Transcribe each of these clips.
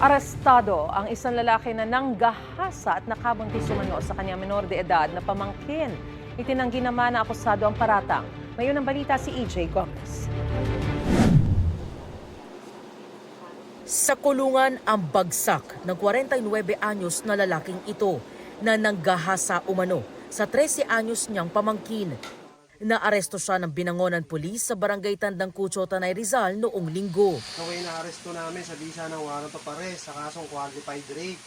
Arestado ang isang lalaki na nanggahasa at nakabuntis umano sa kanyang menor de edad na pamangkin. Itinanggi naman na akusado ang paratang. Ngayon ang balita si EJ Gomez. Sa kulungan ang bagsak ng 49 anyos na lalaking ito na nanggahasa umano sa 13 anyos niyang pamangkin. Naaresto siya ng Binangonan Police sa Barangay Tandang Cucho, Tanay Rizal noong linggo. Okay, naaresto namin sa bisa ng warrant of arrest sa kasong qualified rape.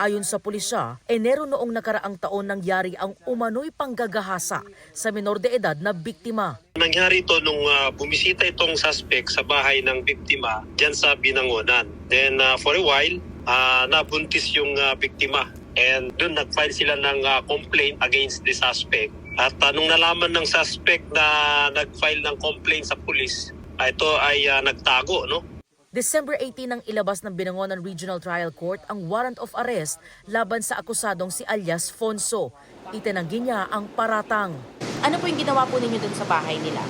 Ayon sa pulisya, Enero noong nakaraang taon nangyari ang umano'y panggagahasa sa menor de edad na biktima. Nangyari ito nung bumisita itong suspect sa bahay ng biktima dyan sa Binangonan. Then for a while, nabuntis yung biktima. And doon nag-file sila ng complaint against the suspect. At nung nalaman ng suspect na nag-file ng complaint sa pulis, ito ay nagtago, no? December 18 nang ilabas ng Binangonan Regional Trial Court ang warrant of arrest laban sa akusadong si alias Fonso. Itinanggi niya ang paratang. Ano po yung ginawa po ninyo dun sa bahay nila?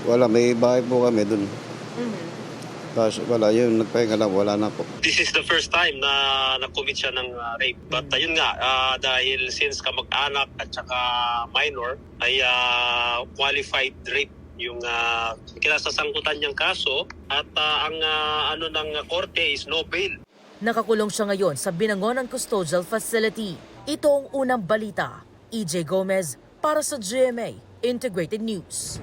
Wala, may bahay po kami dun. Tapos wala, yun, nagpahinga lang, wala na po. This is the first time na na-commit siya ng rape. But yun nga, dahil since kamag-anak at saka minor, ay qualified rape yung kinasasangkutan niyang kaso at ang ano ng korte is no bail. Nakakulong siya ngayon sa Binangonan Custodial Facility. Ito ang unang balita. EJ Gomez para sa GMA Integrated News.